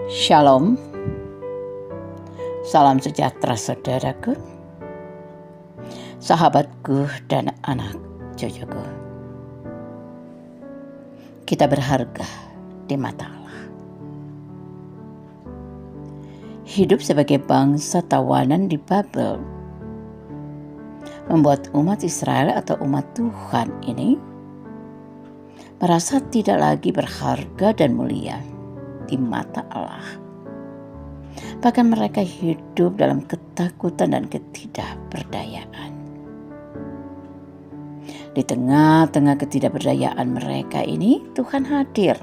Shalom, salam sejahtera saudaraku, sahabatku dan anak cucuku. Kita berharga di mata Allah. Hidup sebagai bangsa tawanan di Babel membuat umat Israel atau umat Tuhan ini merasa tidak lagi berharga dan mulia di mata Allah. Bahkan mereka hidup dalam ketakutan dan ketidakberdayaan. Di tengah-tengah ketidakberdayaan mereka ini, Tuhan hadir.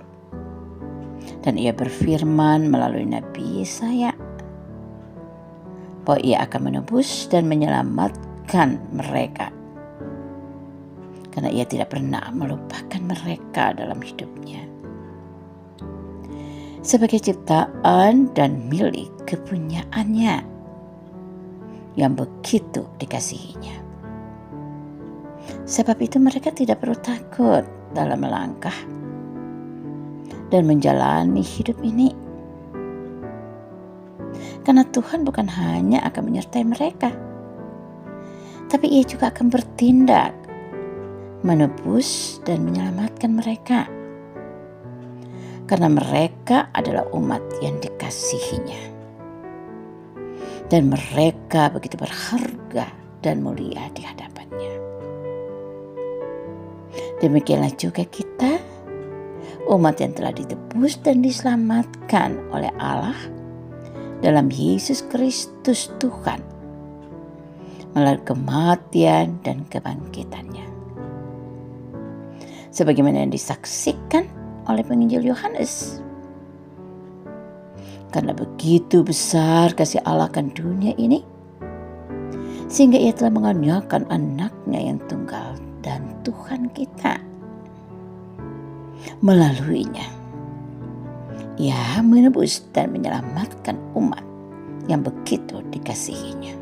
Dan Ia berfirman melalui Nabi Yesaya bahwa Ia akan menebus dan menyelamatkan mereka. Karena Ia tidak pernah melupakan mereka dalam hidupnya. Sebagai ciptaan dan milik kepunyaannya yang begitu dikasihinya. Sebab itu mereka tidak perlu takut dalam melangkah dan menjalani hidup ini. Karena Tuhan bukan hanya akan menyertai mereka, tapi Ia juga akan bertindak, menebus dan menyelamatkan mereka. Karena mereka adalah umat yang dikasihinya. Dan mereka begitu berharga dan mulia di hadapannya. Demikianlah juga kita, umat yang telah ditebus dan diselamatkan oleh Allah dalam Yesus Kristus Tuhan, melalui kematian dan kebangkitannya. Sebagaimana yang disaksikan oleh penginjil Yohanes. Karena begitu besar kasih Allah akan dunia ini, sehingga Ia telah mengaruniakan anaknya yang tunggal dan Tuhan kita. Melaluinya, Ia menebus dan menyelamatkan umat yang begitu dikasihinya.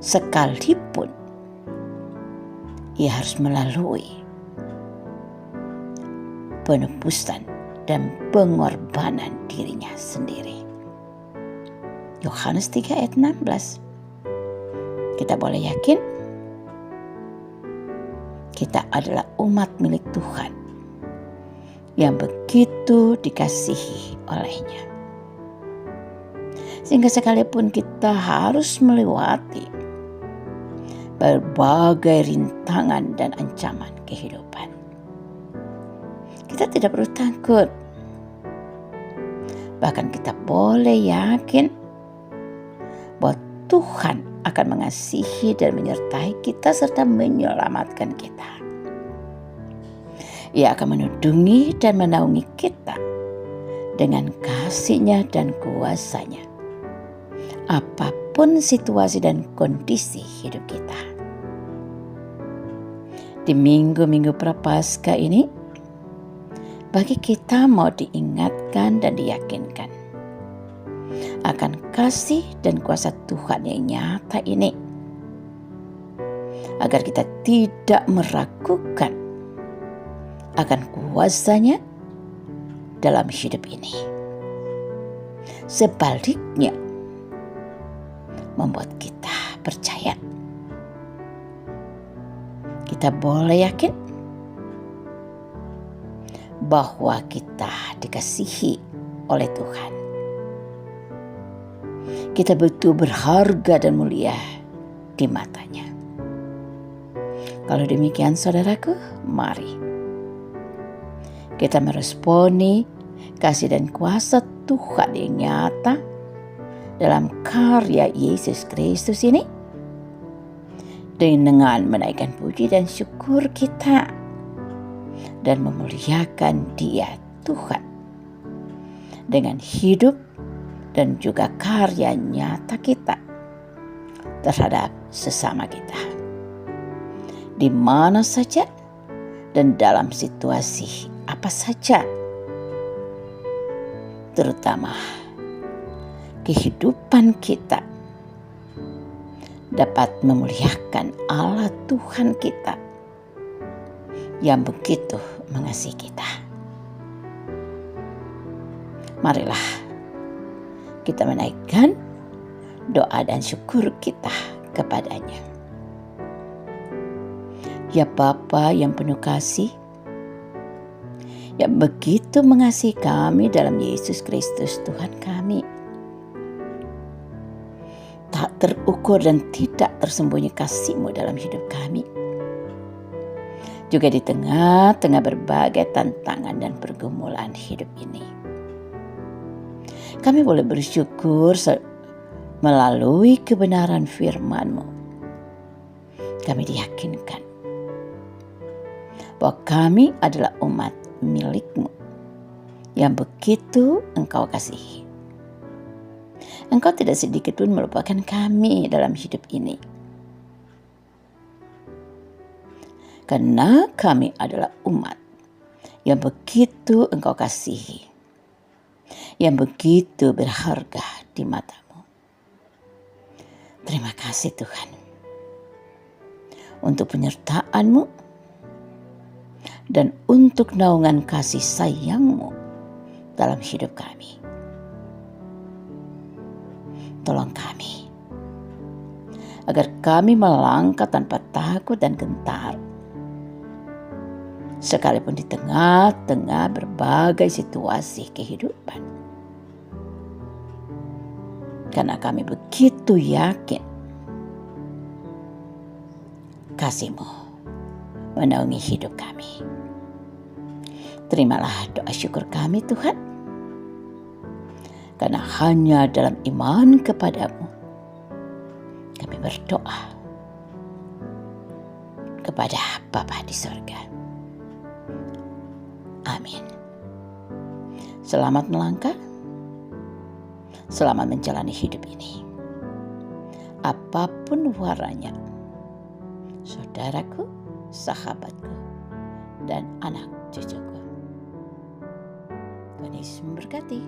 Sekalipun Ia harus melalui penebusan dan pengorbanan dirinya sendiri. Yohanes 3 ayat 16. Kita boleh yakin kita adalah umat milik Tuhan yang begitu dikasihi olehnya. Sehingga sekalipun kita harus melewati berbagai rintangan dan ancaman kehidupan, kita tidak perlu takut. Bahkan kita boleh yakin bahwa Tuhan akan mengasihi dan menyertai kita serta menyelamatkan kita. Ia akan menudungi dan menaungi kita dengan kasih-Nya dan kuasa-Nya. Apapun situasi dan kondisi hidup kita. Di minggu-minggu Prapaskah ini, bagi kita mau diingatkan dan diyakinkan akan kasih dan kuasa Tuhan yang nyata ini, agar kita tidak meragukan akan kuasa-Nya dalam hidup ini. Sebaliknya, membuat kita percaya. Kita boleh yakin bahwa kita dikasihi oleh Tuhan. Kita betul berharga dan mulia di mata-Nya. Kalau demikian saudaraku, mari kita meresponi kasih dan kuasa Tuhan yang nyata dalam karya Yesus Kristus ini dengan menaikkan puji dan syukur kita dan memuliakan Dia, Tuhan, dengan hidup dan juga karya nyata kita terhadap sesama kita, di mana saja dan dalam situasi apa saja, terutama kehidupan kita dapat memuliakan Allah Tuhan kita yang begitu mengasihi kita. Marilah kita menaikkan doa dan syukur kita kepadanya. Ya Bapa yang penuh kasih, yang begitu mengasihi kami dalam Yesus Kristus Tuhan kami, tak terukur dan tidak tersembunyi kasih-Mu dalam hidup kami. Juga di tengah-tengah berbagai tantangan dan pergumulan hidup ini, kami boleh bersyukur melalui kebenaran firman-Mu. Kami diyakinkan bahwa kami adalah umat milik-Mu yang begitu Engkau kasihi. Engkau tidak sedikit pun melupakan kami dalam hidup ini. Karena kami adalah umat yang begitu Engkau kasihi, yang begitu berharga di mata-Mu. Terima kasih Tuhan untuk penyertaan-Mu dan untuk naungan kasih sayang-Mu dalam hidup kami. Tolong kami agar kami melangkah tanpa takut dan gentar, sekalipun di tengah-tengah berbagai situasi kehidupan. Karena kami begitu yakin kasih-Mu menaungi hidup kami. Terimalah doa syukur kami Tuhan, karena hanya dalam iman kepada-Mu kami berdoa kepada Bapa di sorga. Amin. Selamat melangkah, selamat menjalani hidup ini. Apapun warnanya, saudaraku, sahabatku, dan anak cucuku. Tuhan Yesus memberkati.